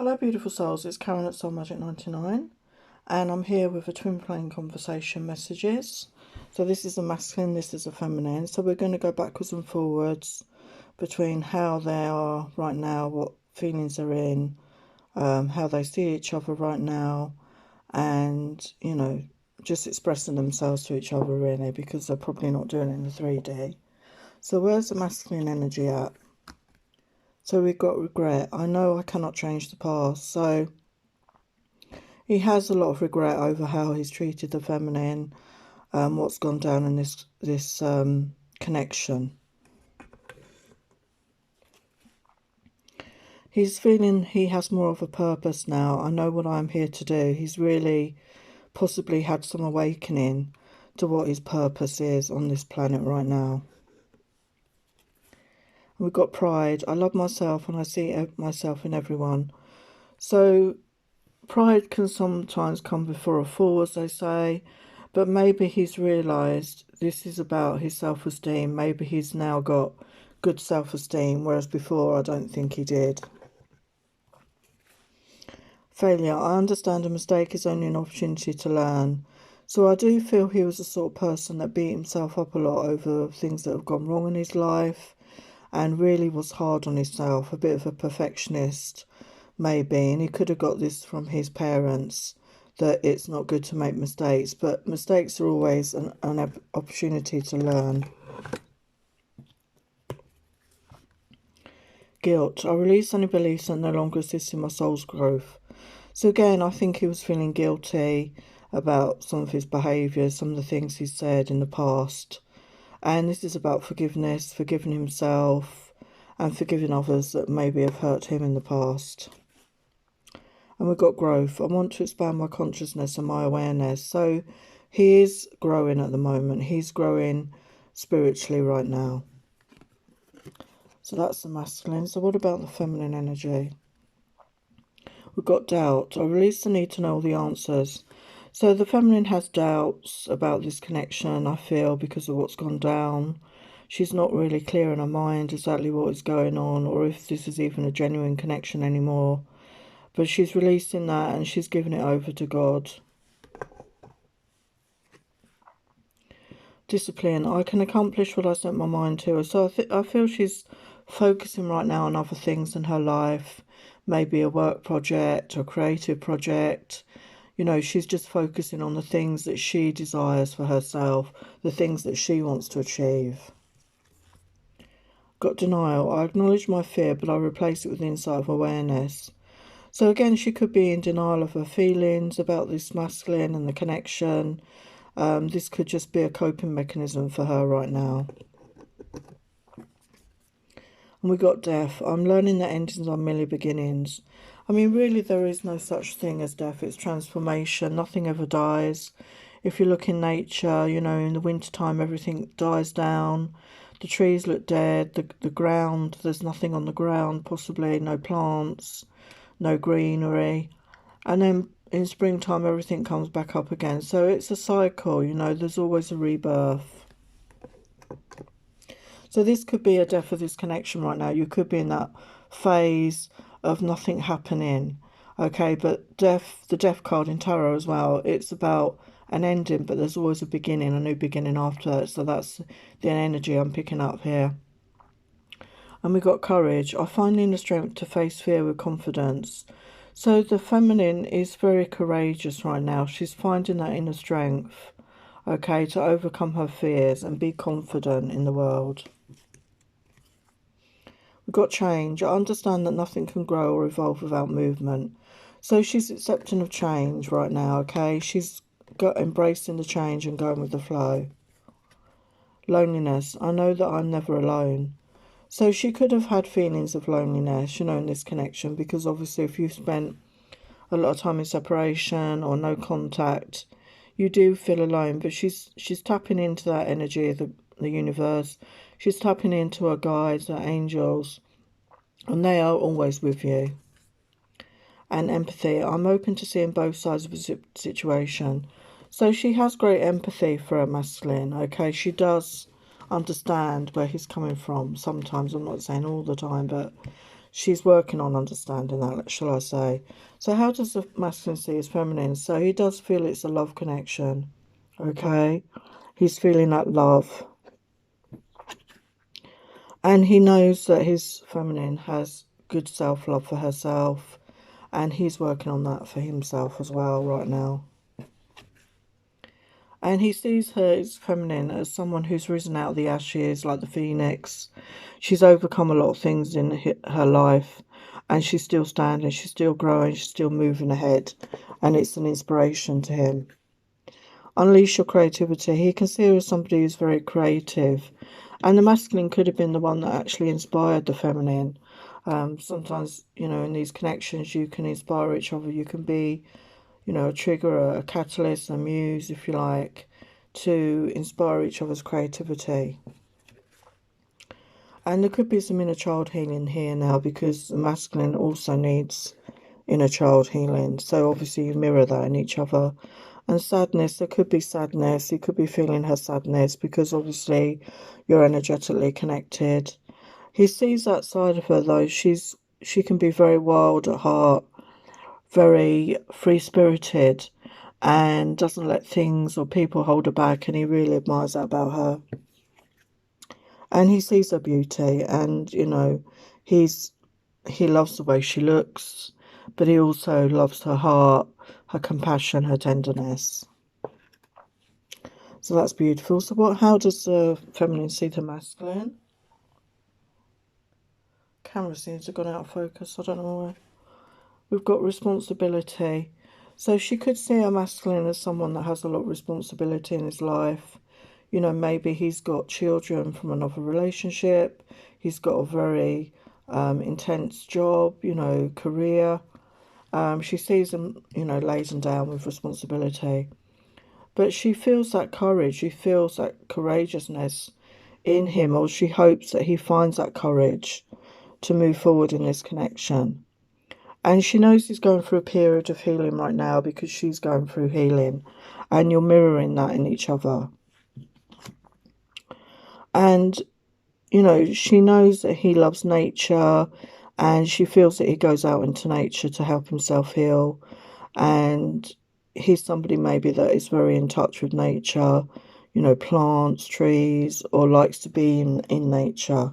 Hello beautiful souls, it's Karen at Soul Magic 99 and I'm here with a twin flame conversation messages. So this is a masculine, this is a feminine. So we're going to go backwards and forwards between how they are right now, what feelings they're in, how they see each other right now, and just expressing themselves to each other really, because they're probably not doing it in the 3D. So where's the masculine energy at? So we've got regret. I know I cannot change the past. So he has a lot of regret over how he's treated the feminine, what's gone down in this connection. He's feeling he has more of a purpose now. I know what I'm here to do. He's really possibly had some awakening to what his purpose is on this planet right now. We've got pride. I love myself and I see myself in everyone. So pride can sometimes come before a fall, as they say, but maybe he's realised this is about his self-esteem. Maybe he's now got good self-esteem, whereas before I don't think he did. Failure. I understand a mistake is only an opportunity to learn. So I do feel he was the sort of person that beat himself up a lot over things that have gone wrong in his life and really was hard on himself, a bit of a perfectionist maybe, and he could have got this from his parents, that it's not good to make mistakes, but mistakes are always an opportunity to learn. Guilt. I release any beliefs that no longer assist in my soul's growth. So again, I think he was feeling guilty about some of his behaviours, some of the things he said in the past. And this is about forgiveness, forgiving himself and forgiving others that maybe have hurt him in the past. And we've got growth. I want to expand my consciousness and my awareness. So he is growing at the moment. He's growing spiritually right now. So that's the masculine. So what about the feminine energy? We've got doubt. I release the need to know all the answers. So the feminine has doubts about this connection, I feel, because of what's gone down. She's not really clear in her mind exactly what is going on or if this is even a genuine connection anymore. But she's releasing that and she's giving it over to God. Discipline. I can accomplish what I set my mind to. So I feel she's focusing right now on other things in her life. Maybe a work project or creative project. She's just focusing on the things that she desires for herself, the things that she wants to achieve. Got denial. I acknowledge my fear, but I replace it with insight of awareness. So again, she could be in denial of her feelings about this masculine and the connection. This could just be a coping mechanism for her right now. And we got death. I'm learning that endings are merely beginnings. I mean, really, there is no such thing as death. It's transformation. Nothing ever dies. If you look in nature, in the wintertime, everything dies down. The trees look dead. The ground, there's nothing on the ground, possibly no plants, no greenery. And then in springtime, everything comes back up again. So it's a cycle, there's always a rebirth. So this could be a death of this connection right now. You could be in that phase of nothing happening. Okay, but death, the death card in tarot as well, it's about an ending, but there's always a beginning, a new beginning after that. So that's the energy I'm picking up here. And we got courage. I find inner strength to face fear with confidence. So the feminine is very courageous right now. She's finding that inner strength, okay, to overcome her fears and be confident in the world. We've got change. I understand that nothing can grow or evolve without movement. So she's accepting of change right now, okay? She's embracing the change and going with the flow. Loneliness. I know that I'm never alone. So she could have had feelings of loneliness, in this connection, because obviously if you've spent a lot of time in separation or no contact, you do feel alone. But she's tapping into that energy of the universe. She's tapping into her guides, her angels, and they are always with you. And empathy. I'm open to seeing both sides of the situation. So she has great empathy for her masculine, okay? She does understand where he's coming from sometimes. I'm not saying all the time, but she's working on understanding that, shall I say. So how does the masculine see his feminine? So he does feel it's a love connection, okay? He's feeling that love. And he knows that his feminine has good self-love for herself, and he's working on that for himself as well right now. And he sees her as feminine as someone who's risen out of the ashes like the phoenix. She's overcome a lot of things in her life, and she's still standing, she's still growing, she's still moving ahead, and it's an inspiration to him. Unleash your creativity. He can see her as somebody who's very creative, and the masculine could have been the one that actually inspired the feminine. Sometimes, you know, in these connections, you can inspire each other. You can be, you know, a trigger, a catalyst, a muse, if you like, to inspire each other's creativity. And there could be some inner child healing here now, because the masculine also needs inner child healing. So obviously you mirror that in each other. And sadness, there could be sadness. You could be feeling her sadness because obviously you're energetically connected. He sees that side of her though. She can be very wild at heart, very free-spirited, and doesn't let things or people hold her back, and he really admires that about her. And he sees her beauty, and you know, he loves the way she looks, but he also loves her heart, her compassion, her tenderness. So that's beautiful. So how does the feminine see the masculine? Camera seems to have gone out of focus. I don't know why. We've got responsibility. So she could see her masculine as someone that has a lot of responsibility in his life. You know, maybe he's got children from another relationship. He's got a very intense job, you know, career. She sees him, you know, laden down with responsibility. But she feels that courage. She feels that courageousness in him, or she hopes that he finds that courage to move forward in this connection. And she knows he's going through a period of healing right now because she's going through healing, and you're mirroring that in each other. And, you know, she knows that he loves nature, and she feels that he goes out into nature to help himself heal. And he's somebody maybe that is very in touch with nature, you know, plants, trees, or likes to be in nature.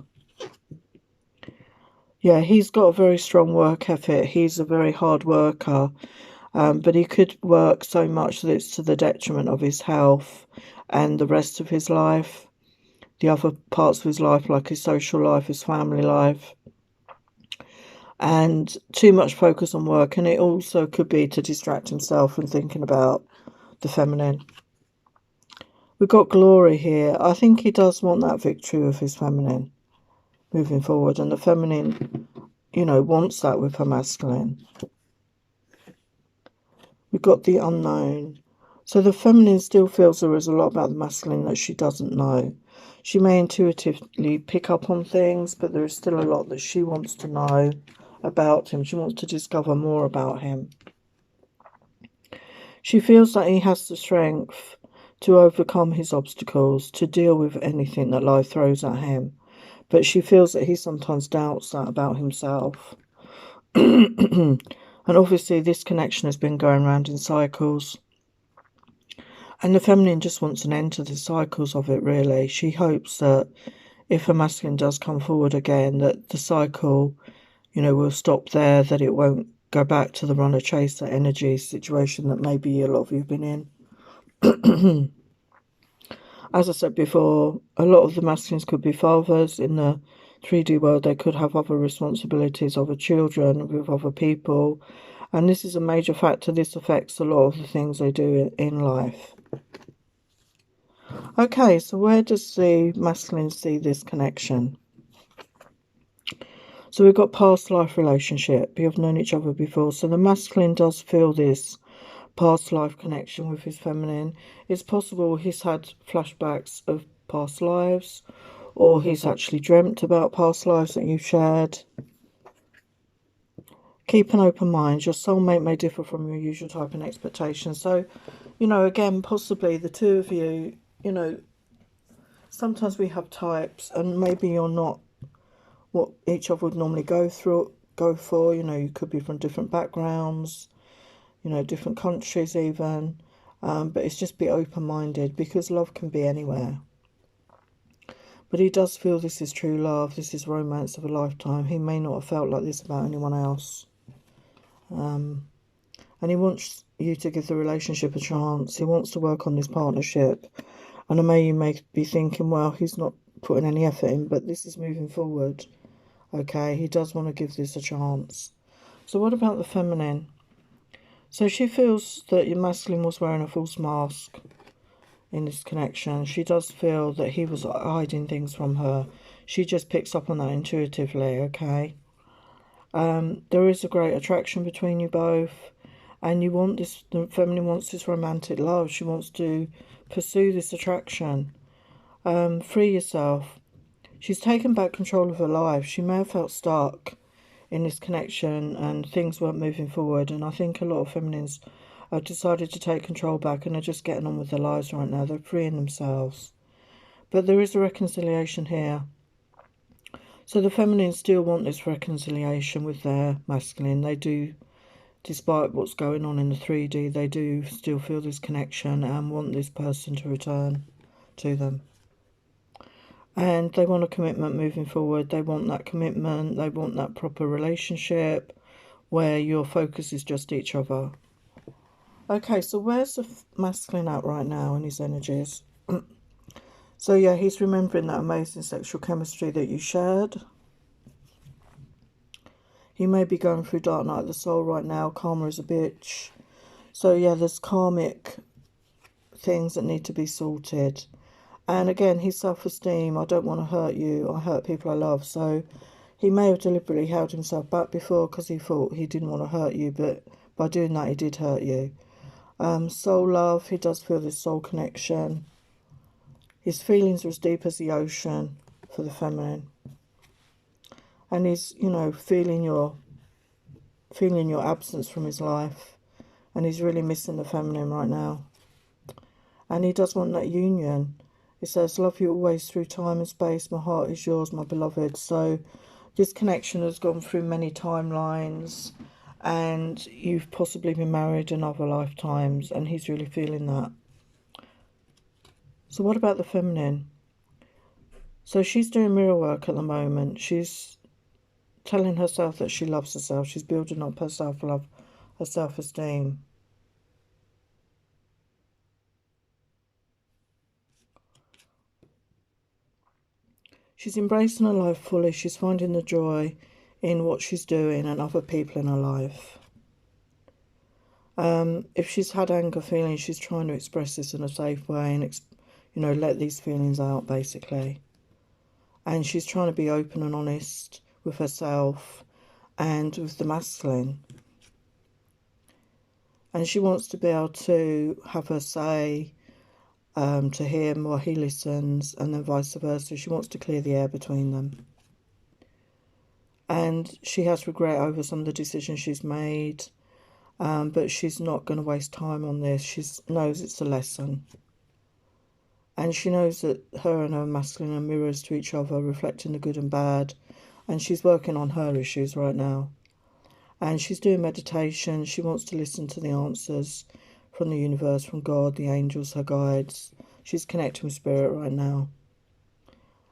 Yeah, he's got a very strong work ethic. He's a very hard worker, but he could work so much that it's to the detriment of his health and the rest of his life, the other parts of his life, like his social life, his family life, and too much focus on work. And it also could be to distract himself from thinking about the feminine. We've got glory here. I think he does want that victory with his feminine moving forward, and the feminine, you know, wants that with her masculine. We've got the unknown. So the feminine still feels there is a lot about the masculine that she doesn't know. She may intuitively pick up on things, but there is still a lot that she wants to know about him. She wants to discover more about him. She feels that he has the strength to overcome his obstacles, to deal with anything that life throws at him. But she feels that he sometimes doubts that about himself. And obviously this connection has been going around in cycles. And the feminine just wants an end to the cycles of it, really. She hopes that if a masculine does come forward again, that the cycle, you know, will stop there, that it won't go back to the runner-chaser energy situation that maybe a lot of you have been in. As I said before, a lot of the masculines could be fathers in the 3D world. They could have other responsibilities, other children with other people. And this is a major factor. This affects a lot of the things they do in life. Okay, so where does the masculine see this connection? So we've got past life relationship. You've known each other before. So the masculine does feel this past life connection with his feminine. It's possible he's had flashbacks of past lives, or he's actually dreamt about past lives that you've shared. Keep an open mind. Your soulmate may differ from your usual type and expectation. So, you know, again, possibly the two of you, you know, sometimes we have types, and maybe you're not what each other would normally go for. You know, you could be from different backgrounds, you know, different countries even. But it's just be open-minded, because love can be anywhere. But he does feel this is true love, this is romance of a lifetime. He may not have felt like this about anyone else. And he wants you to give the relationship a chance. He wants to work on this partnership. And I know you may be thinking, well, he's not putting any effort in, but this is moving forward. Okay, he does want to give this a chance. So what about the feminine? So she feels that your masculine was wearing a false mask in this connection. She does feel that he was hiding things from her. She just picks up on that intuitively, okay? There is a great attraction between you both, and you want this, the feminine wants this romantic love. She wants to pursue this attraction. Free yourself. She's taken back control of her life. She may have felt stuck in this connection and things weren't moving forward, and I think a lot of feminines have decided to take control back and are just getting on with their lives right now. They're freeing themselves. But there is a reconciliation here. So the feminines still want this reconciliation with their masculine. They do, despite what's going on in the 3D, they do still feel this connection and want this person to return to them. And they want a commitment moving forward. They want that commitment. They want that proper relationship where your focus is just each other. Okay, so where's the masculine at right now in his energies? So yeah, he's remembering that amazing sexual chemistry that you shared. He may be going through dark night of the soul right now. Karma is a bitch. So yeah, there's karmic things that need to be sorted. And again, his self-esteem, I don't want to hurt you. I hurt people I love. So he may have deliberately held himself back before because he thought he didn't want to hurt you. But by doing that, he did hurt you. Soul love, he does feel this soul connection. His feelings are as deep as the ocean for the feminine. And he's, you know, feeling your absence from his life. And he's really missing the feminine right now. And he does want that union. It says, love you always through time and space. My heart is yours, my beloved. So this connection has gone through many timelines. And you've possibly been married in other lifetimes. And he's really feeling that. So what about the feminine? So she's doing mirror work at the moment. She's telling herself that she loves herself. She's building up her self-love, her self-esteem. She's embracing her life fully. She's finding the joy in what she's doing and other people in her life. If she's had anger feelings, she's trying to express this in a safe way and, you know, let these feelings out, basically. And she's trying to be open and honest with herself and with the masculine. And she wants to be able to have her say to him while he listens, and then vice versa. She wants to clear the air between them. And she has regret over some of the decisions she's made, but she's not going to waste time on this. She knows it's a lesson. And she knows that her and her masculine are mirrors to each other, reflecting the good and bad. And she's working on her issues right now. And she's doing meditation. She wants to listen to the answers from the universe, from God, the angels, her guides. She's connecting with spirit right now.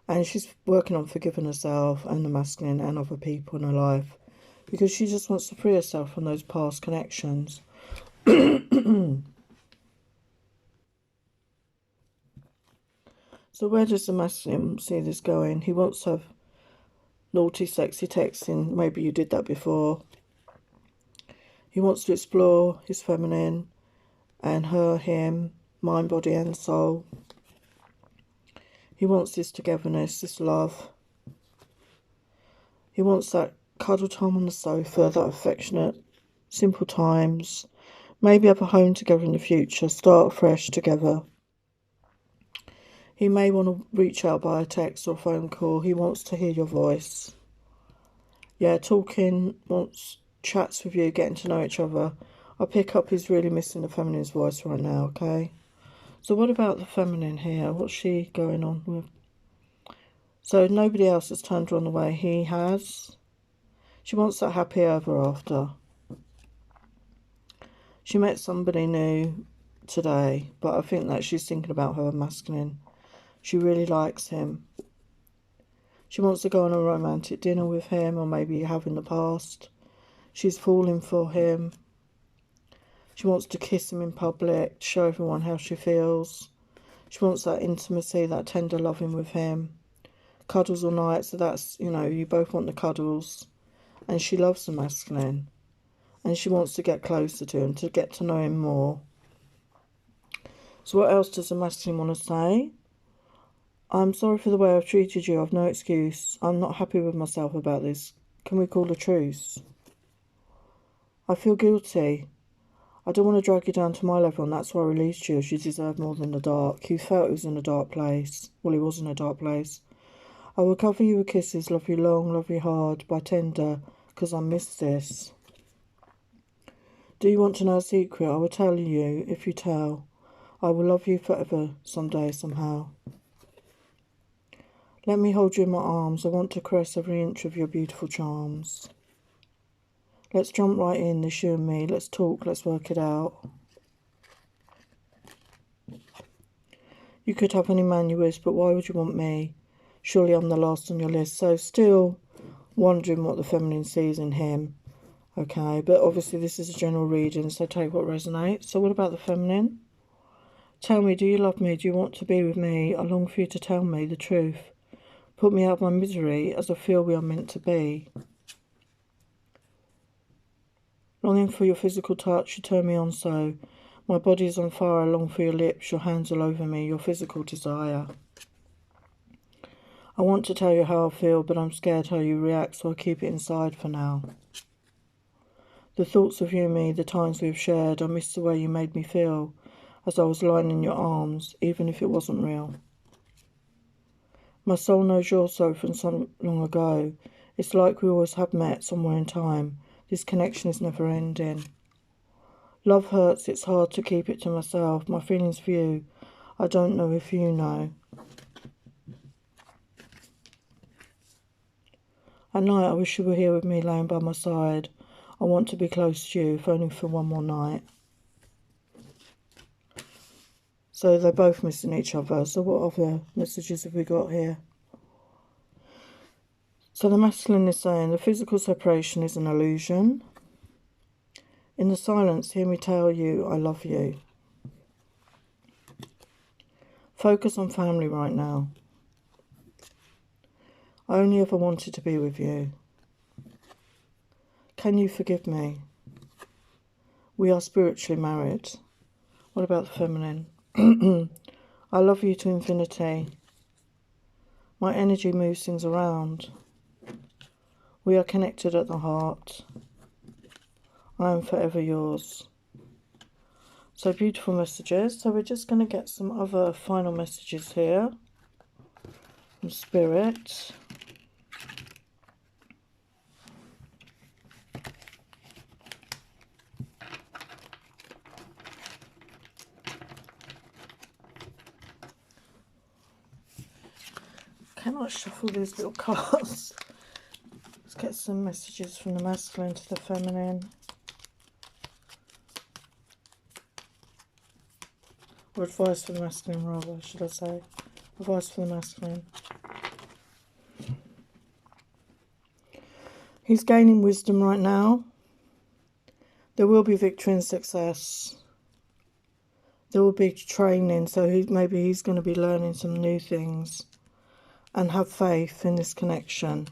And she's working on forgiving herself and the masculine and other people in her life, because she just wants to free herself from those past connections. So where does the masculine see this going? He wants to have naughty, sexy texting. Maybe you did that before. He wants to explore his feminine and her, him, mind, body and soul. He wants this togetherness, this love. He wants that cuddle time on the sofa, that affectionate, simple times. Maybe have a home together in the future, start fresh together. He may want to reach out by a text or phone call. He wants to hear your voice. Yeah, talking, wants chats with you, getting to know each other. I pick up he's really missing the feminine's voice right now, okay? So what about the feminine here? What's she going on with? So nobody else has turned her on the way he has. She wants that happy ever after. She met somebody new today, but I think that she's thinking about her masculine. She really likes him. She wants to go on a romantic dinner with him, or maybe have in the past. She's falling for him. She wants to kiss him in public, to show everyone how she feels. She wants that intimacy, that tender loving with him. Cuddles all night, so that's, you know, you both want the cuddles. And she loves the masculine. And she wants to get closer to him, to get to know him more. So what else does the masculine want to say? I'm sorry for the way I've treated you. I've no excuse. I'm not happy with myself about this. Can we call a truce? I feel guilty. I don't want to drag you down to my level, and that's why I released you. You deserve more than the dark. You felt it was in a dark place. Well, it was in a dark place. I will cover you with kisses, love you long, love you hard, by tender, because I miss this. Do you want to know a secret? I will tell you, if you tell. I will love you forever, someday, somehow. Let me hold you in my arms. I want to caress every inch of your beautiful charms. Let's jump right in, this you and me. Let's talk, let's work it out. You could have any man you wish, but why would you want me? Surely I'm the last on your list. So still wondering what the feminine sees in him. Okay, but obviously this is a general reading, so take what resonates. So what about the feminine? Tell me, do you love me? Do you want to be with me? I long for you to tell me the truth. Put me out of my misery, as I feel we are meant to be. Longing for your physical touch, you turn me on so. My body is on fire, I long for your lips, your hands all over me, your physical desire. I want to tell you how I feel, but I'm scared how you react, so I keep it inside for now. The thoughts of you and me, the times we've shared, I miss the way you made me feel, as I was lying in your arms, even if it wasn't real. My soul knows your soul from so long ago. It's like we always have met somewhere in time. This connection is never ending. Love hurts, it's hard to keep it to myself. My feelings for you, I don't know if you know. At night I wish you were here with me, laying by my side. I want to be close to you, if only for one more night. So they're both missing each other. So what other messages have we got here? So the masculine is saying the physical separation is an illusion. In the silence, hear me tell you I love you. Focus on family right now. I only ever wanted to be with you. Can you forgive me? We are spiritually married. What about the feminine? I love you to infinity. My energy moves things around. We are connected at the heart. I am forever yours. So beautiful messages. So we're just going to get some other final messages here from Spirit. Cannot shuffle these little cards. Let's get some messages from the masculine to the feminine. Or advice for the masculine rather, should I say. Advice for the masculine. He's gaining wisdom right now. There will be victory and success. There will be training, so maybe he's going to be learning some new things. And have faith in this connection.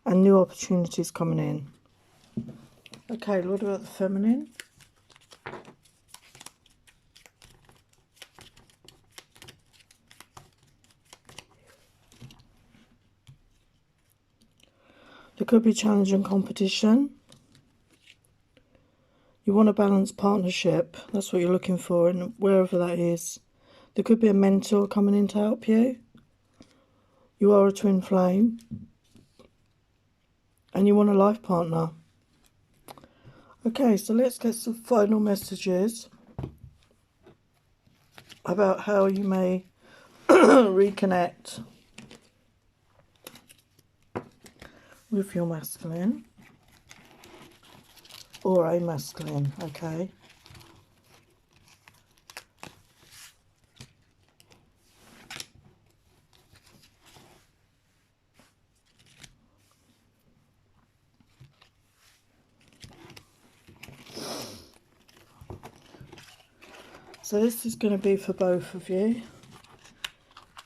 And new opportunities coming in. Okay, what about the feminine? There could be challenge and competition. You want a balanced partnership. That's what you're looking for, and wherever that is. There could be a mentor coming in to help you. You are a twin flame. And you want a life partner. Okay, so let's get some final messages about how you may reconnect with your masculine or a masculine, okay? So this is going to be for both of you.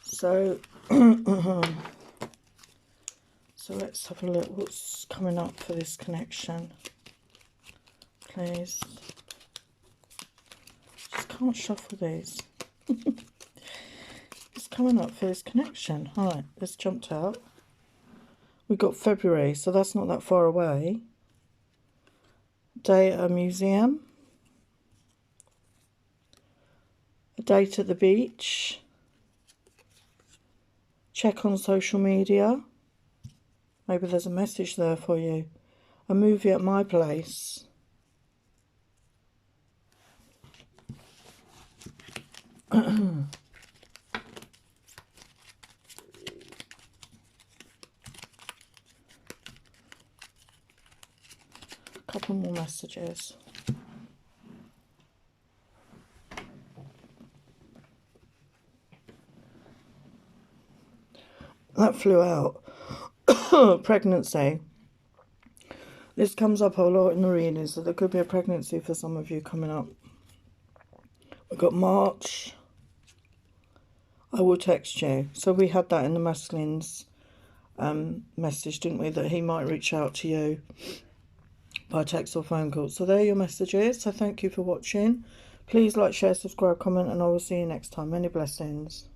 So, so let's have a look what's coming up for this connection, please. Just can't shuffle these. It's coming up for this connection. All right, this jumped out. We got February, so that's not that far away. Day at a museum. A date at the beach. Check on social media. Maybe there's a message there for you. A movie at my place. Couple more messages. That flew out. Pregnancy. This comes up a lot in the readings, so there could be a pregnancy for some of you coming up. We've got March. I will text you. So we had that in the masculine's message, didn't we? That he might reach out to you by text or phone call. So there are your messages. So thank you for watching. Please like, share, subscribe, comment, and I will see you next time. Many blessings.